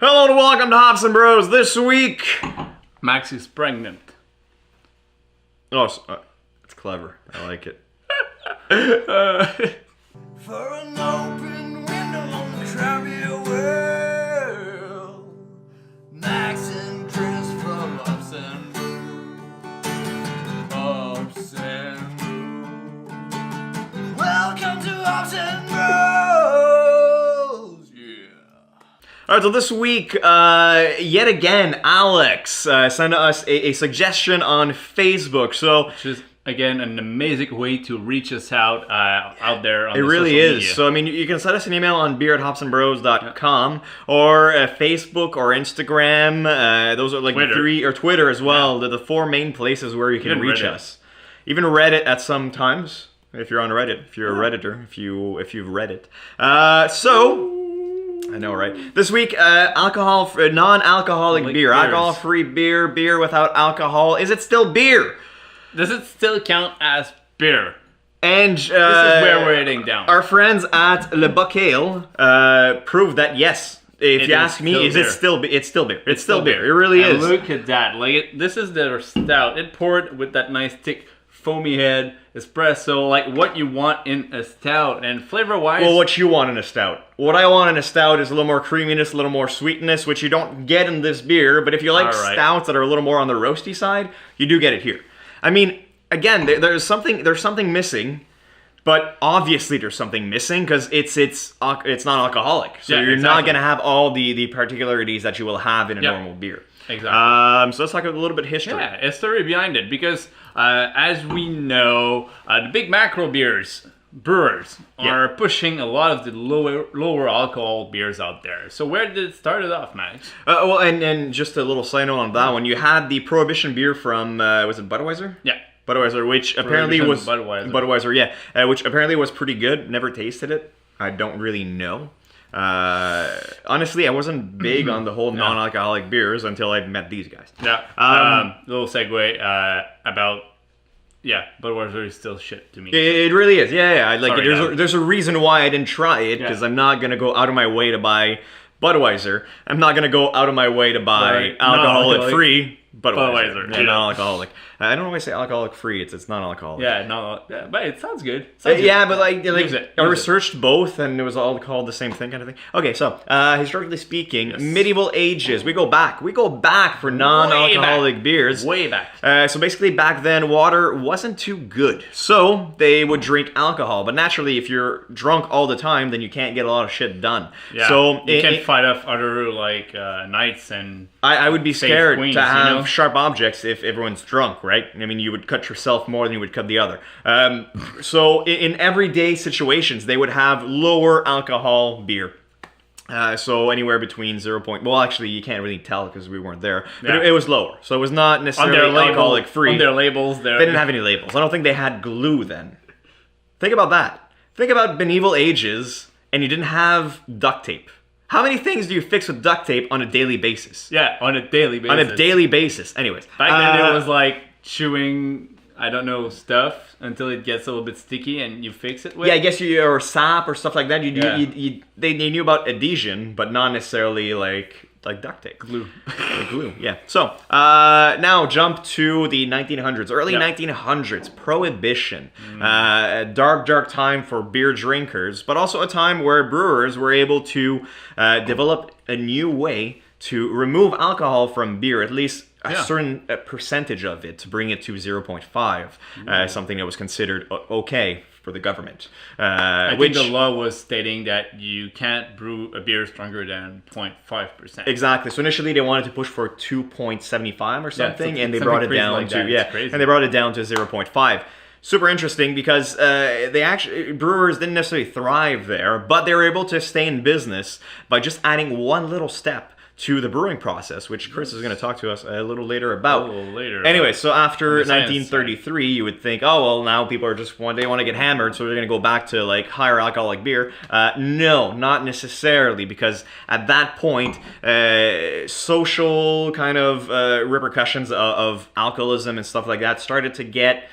Hello and welcome to Hops and Bros. This week, Max is pregnant. oh, it's clever. I like it. For an open window on the crowded world, Max and Chris from Ups and Ups and Bros. Welcome to Ups and Bros. Yeah. All right, so this week, yet again, Alex sent us a suggestion on Facebook. So Which is, again, an amazing way to reach us out there on it the really social is. media. So, I mean, you can send us an email on beer@hopsandbros.com or Facebook or Instagram. Those are like Twitter. three, or Twitter as well. They're the four main places where you can Even reach Reddit. us. Even Reddit at some times, if you're on Reddit, if you're a Redditor, if you've read it. I know, right? This week, non-alcoholic Like beer, beers. alcohol-free beer, beer without alcohol. Is it still beer? Does it still count as beer? And This is where we're heading down. our friends at Le Buckale proved that yes. If It you is ask me, still is it beer. still? It's still beer. It's still beer. It really And is. look at that. This is their stout. It poured with that nice thick foamy head espresso, like what you want in a stout. And flavor-wise, Well, what you want in a stout? What I want in a stout is a little more creaminess, a little more sweetness, which you don't get in this beer. But if you like All right. stouts that are a little more on the roasty side, you do get it here. I mean, again, there's something missing, but obviously there's something missing because it's non-alcoholic, so Yeah, you're not exactly. gonna have all the particularities that you will have in a Yeah. normal beer. Exactly. So let's talk a little bit history. Yeah, a story behind it, because as we know, the big macro brewers are pushing a lot of the lower alcohol beers out there. So where did it start it off, Max? Well, and just a little side note on that one, you had the Prohibition beer from was it Budweiser? Yeah. Budweiser, which apparently was Budweiser. Budweiser, yeah, which apparently was pretty good. Never tasted it. I don't really know. Honestly, I wasn't big on the whole non-alcoholic beers until I met these guys. Yeah. Little segue about, Budweiser is still shit to me. It really is. Yeah. Like Sorry, there's a reason why I didn't try it because Yeah. I'm not gonna go out of my way to buy Budweiser. I'm not gonna go out of my way to buy Right. alcoholic-free Budweiser. Budweiser, Yeah, yeah. non-alcoholic. I don't know why I say alcoholic-free. It's non-alcoholic. Yeah, no, but it sounds good. Sounds good. Yeah, but like Use it, I use it. researched both, and it was all called the same thing, kind of thing. Okay, so historically speaking, Yes. medieval ages, we go back for non-alcoholic beers. Way back. So basically, back then, water wasn't too good, so they would drink alcohol. But naturally, if you're drunk all the time, then you can't get a lot of shit done. Yeah. So you can fight off other knights and I would be save scared queens, to have you know? sharp objects if everyone's drunk, right? I mean, you would cut yourself more than you would cut the other. So in everyday situations, they would have lower alcohol beer. So anywhere between 0. Well, actually, you can't really tell because we weren't there. But Yeah. it was lower, so it was not on necessarily their label, alcoholic free. on their labels, They didn't have any labels. I don't think they had glue then. Think about that. Think about medieval ages, and you didn't have duct tape. How many things do you fix with duct tape on a daily basis? Yeah, on a daily basis. On a daily basis. Anyways. Back then it was like chewing, I don't know, stuff until it gets a little bit sticky and you fix it with. Yeah, I guess or sap or stuff like that. Yeah. They knew about adhesion, but not necessarily like duct tape. Glue. Like glue, yeah. So, now jump to the 1900s, early Yeah. 1900s, Prohibition. A dark time for beer drinkers, but also a time where brewers were able to develop a new way to remove alcohol from beer, at least a certain percentage of it, to bring it to 0.5, something that was considered okay for the government. I think the law was stating that you can't brew a beer stronger than 0.5%. Exactly. So initially they wanted to push for 2.75 or something, and they something brought it crazy down like to that. It's crazy. and they brought it down to 0.5. Super interesting because brewers didn't necessarily thrive there, but they were able to stay in business by just adding one little step to the brewing process, which Chris is going to talk to us a little later about. A little later. Anyway, so after The science 1933, you would think, oh well, now people are just they want to get hammered, so they're going to go back to like higher alcoholic beer. No, not necessarily, because at that point, social kind of repercussions of alcoholism and stuff like that started to get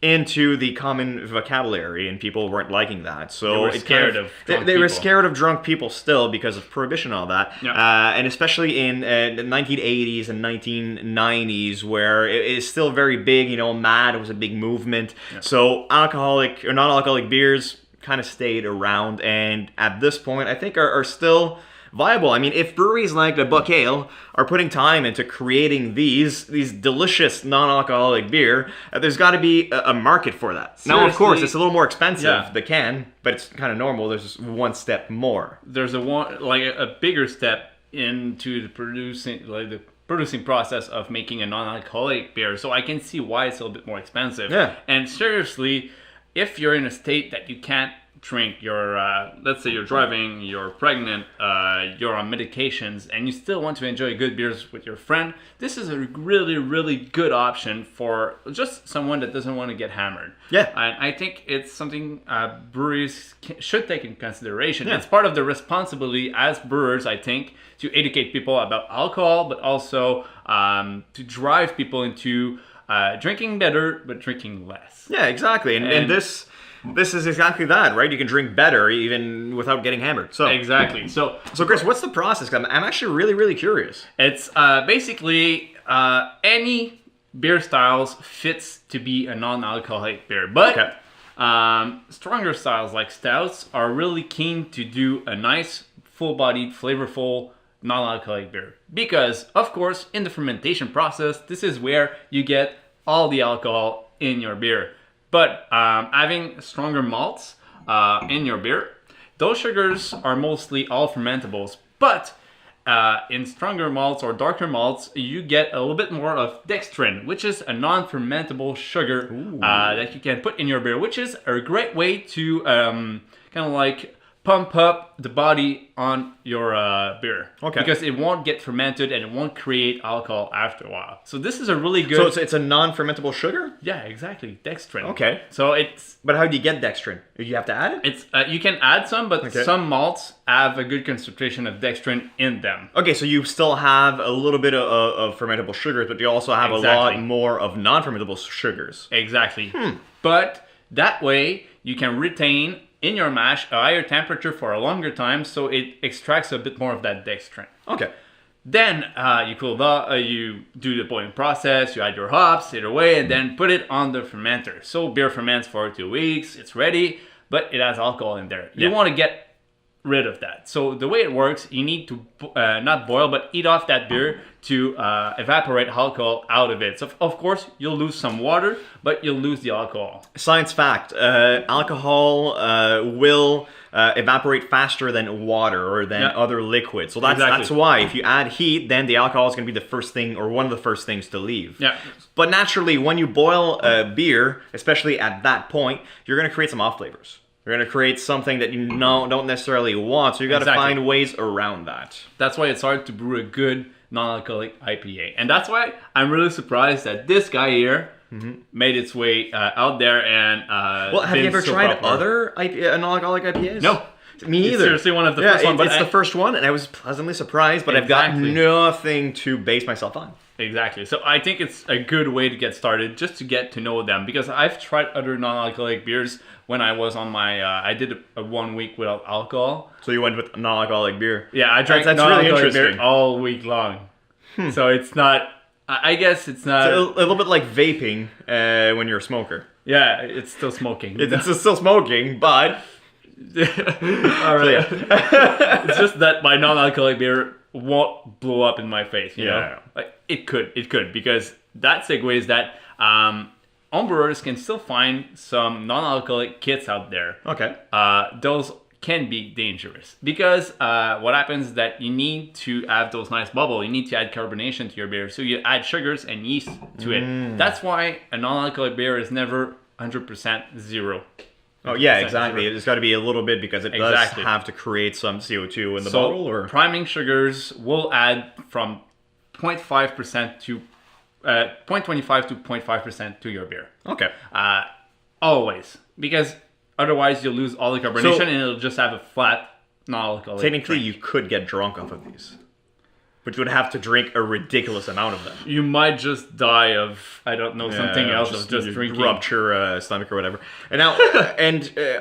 into the common vocabulary, and people weren't liking that. So They were it scared kind of they, drunk they were people. scared of drunk people still because of prohibition and all that. Yeah. And especially in the 1980s and 1990s, where it is still very big. MAD was a big movement. So alcoholic or non-alcoholic beers kind of stayed around, and at this point, I think are still viable. I mean, if breweries like the Buck Ale are putting time into creating these delicious non-alcoholic beer, there's got to be a market for that. Now, of course, Seriously, it's a little more expensive, yeah. the can, but it's kind of normal. There's just one step more. There's a bigger step into the producing process of making a non-alcoholic beer. So I can see why it's a little bit more expensive. Yeah. And seriously, if you're in a state that you can't drink, let's say you're driving, you're pregnant, you're on medications, and you still want to enjoy good beers with your friend, this is a really, really good option for just someone that doesn't want to get hammered. Yeah. And I think it's something breweries should take into consideration. Yeah. It's part of the responsibility as brewers, I think, to educate people about alcohol, but also to drive people into drinking better, but drinking less. Yeah, exactly. And this is exactly that, right? You can drink better even without getting hammered. So Exactly. So Chris, what's the process? I'm actually really, really curious. it's basically any beer styles fits to be a non-alcoholic beer, but Okay. stronger styles like stouts are really keen to do a nice, full-bodied, flavorful non-alcoholic beer because, of course, in the fermentation process, this is where you get all the alcohol in your beer. But having stronger malts in your beer, those sugars are mostly all fermentables. But in stronger malts or darker malts, you get a little bit more of dextrin, which is a non-fermentable sugar that you can put in your beer, which is a great way to kind of like pump up the body on your beer. Okay. Because it won't get fermented and it won't create alcohol after a while. So this is a really good... So it's a non-fermentable sugar? Yeah, exactly. Dextrin. Okay. So it's But how do you get dextrin? You have to add it? you can add some, but Okay. some malts have a good concentration of dextrin in them. Okay, so you still have a little bit of fermentable sugars, but you also have a lot Exactly. more of non-fermentable sugars. Exactly. But that way you can retain in your mash a higher temperature for a longer time, so it extracts a bit more of that dextrin. Okay. Then you cool down, you do the boiling process, you add your hops, it away, and then put it on the fermenter. So beer ferments for 2 weeks, it's ready, but it has alcohol in there. You Yeah. want to get rid of that. So the way it works, you need to not boil, but eat off that beer to evaporate alcohol out of it. So of course, you'll lose some water, but you'll lose the alcohol. Science fact, alcohol will evaporate faster than water or than Yeah. other liquids. So that's Exactly. why if you add heat, then the alcohol is going to be the first thing or one of the first things to leave. Yeah. But naturally, when you boil beer, especially at that point, you're going to create some off flavors. You're going to create something that you don't necessarily want. So you got to Exactly. find ways around that. That's why it's hard to brew a good non-alcoholic IPA. And that's why I'm really surprised that this guy here made its way out there and Well, have you been ever so tried popular. other non-alcoholic IPAs? No. Me It's either. seriously one of the first one, but it's I- the first one, and I was pleasantly surprised, but I've got Exactly. nothing to base myself on. Exactly. So I think it's a good way to get started, just to get to know them. Because I've tried other non-alcoholic beers when I was on my, I did a 1 week without alcohol. So you went with non-alcoholic beer. Yeah, I drank That's really non-alcoholic beer interesting. all week long. So it's not, I guess it's not, A little bit like vaping when you're a smoker. yeah, it's still smoking. It's still smoking, but All right. It's just that my non-alcoholic beer won't blow up in my face. You Yeah. know, like it could, because that segues that homebrewers can still find some non-alcoholic kits out there. okay. Those can be dangerous because what happens is that you need to have those nice bubbles. You need to add carbonation to your beer, so you add sugars and yeast to it. That's why a non-alcoholic beer is never 100% zero. Oh yeah, 100% exactly. zero. It's got to be a little bit because it Exactly. does have to create some CO2 in the So bottle. Or priming sugars will add from 0.5% to 0.25 to 0.5% to your beer. okay. Always, because otherwise you'll lose all the carbonation So- and it'll just have a flat non-alcoholic Technically, drink. you could get drunk off of these. but you would have to drink a ridiculous amount of them. You might just die of, I don't know, something else of just you drinking. Rupture stomach or whatever. And now,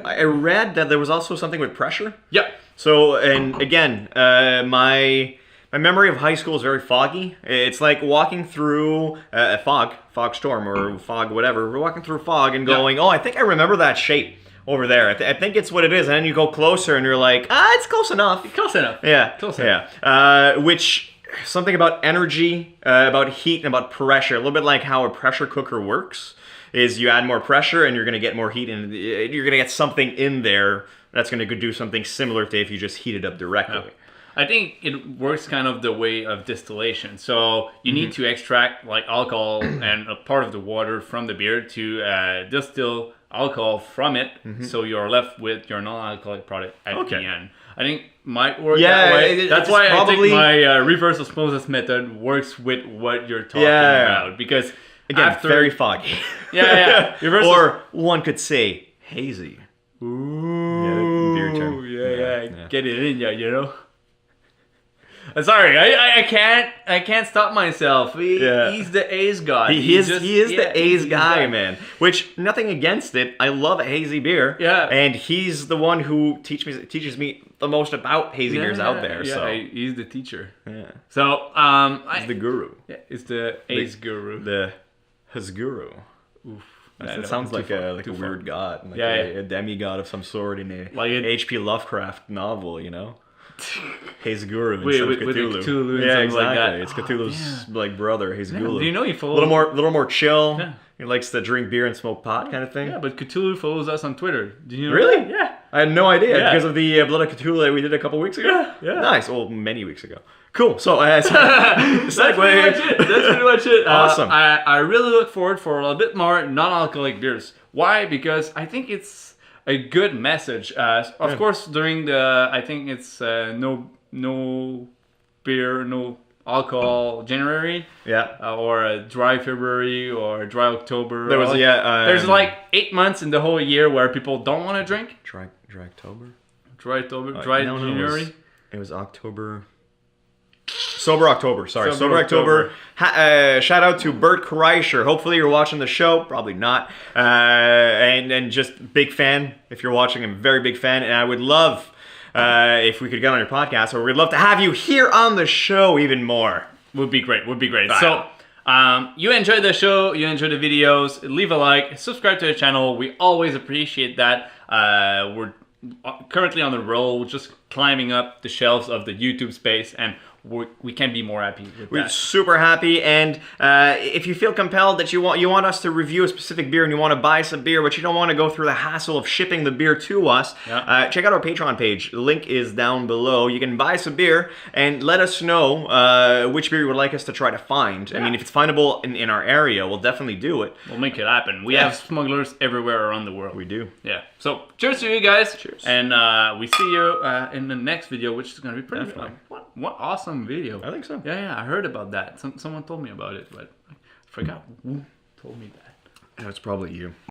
I read that there was also something with pressure. Yeah. So, and again, my memory of high school is very foggy. It's like walking through a fog storm or fog whatever. We're walking through fog and going, oh, I think I remember that shape over there. I think it's what it is. And then you go closer and you're like, it's close enough. Close enough. Yeah. Close enough. Which, something about energy, about heat, and about pressure. A little bit like how a pressure cooker works. Is you add more pressure and you're going to get more heat and you're going to get something in there that's going to do something similar to if you just heat it up directly. Yeah. I think it works kind of the way of distillation. So you need to extract like alcohol and a part of the water from the beer to distill alcohol from it. So you're left with your non-alcoholic product at the end. I think might work that way. That's why probably, I think my reverse osmosis method works with what you're talking about. Because again, very foggy. Or one could say hazy. Ooh, beer term. Yeah. Get it in ya, you know. I'm sorry, I can't stop myself. He's the A's god. He is the A's guy, man. Which, nothing against it. I love a hazy beer. Yeah. And he's the one who teaches me the most about hazy beers out there. Yeah, so he's the teacher. Yeah. So he's the guru. Yeah, it's the A's guru. His guru. Oof. That sounds like a weird god, like a demigod of some sort in a H.P. Lovecraft novel, you know. Haze Guru instead of Cthulhu. With Cthulhu and yeah, something exactly. like that. It's Cthulhu's like brother, Haze Guru. Do you know he follows? A little more chill. Yeah. He likes to drink beer and smoke pot, kind of thing. Yeah, but Cthulhu follows us on Twitter. Do you know? Really? That? Yeah. I had no idea because of the Blood of Cthulhu that we did a couple weeks ago. Yeah. Nice. Well, many weeks ago. Cool. So that's pretty much it. Awesome. I really look forward for a little bit more non-alcoholic beers. Why? Because I think it's a good message. Of course, during I think it's no beer, no alcohol January. Yeah. Or a dry February or a dry October. There was there's like 8 months in the whole year where people don't want to drink. Dry October. Dry October. Dry January. It was October. Sober October, sorry. Sober October. Shout out to Bert Kreischer. Hopefully you're watching the show. Probably not. And just big fan. If you're watching, I'm a very big fan. And I would love if we could get on your podcast, or we'd love to have you here on the show even more. Would be great. So, you enjoy the show, you enjoy the videos, leave a like, subscribe to the channel. We always appreciate that. We're currently on the roll, just climbing up the shelves of the YouTube space, and we can't be more happy with that. We're super happy, and if you feel compelled that you want us to review a specific beer and you want to buy some beer, but you don't want to go through the hassle of shipping the beer to us, check out our Patreon page. The link is down below. You can buy some beer and let us know which beer you would like us to try to find. I mean, if it's findable in our area, we'll definitely do it. We'll make it happen. We have smugglers everywhere around the world. We do. Yeah. So, cheers to you guys. Cheers. And we see you in the next video, which is going to be pretty fun. What awesome video. I think so. Yeah, I heard about that. Someone told me about it, but I forgot who told me that. That's probably you.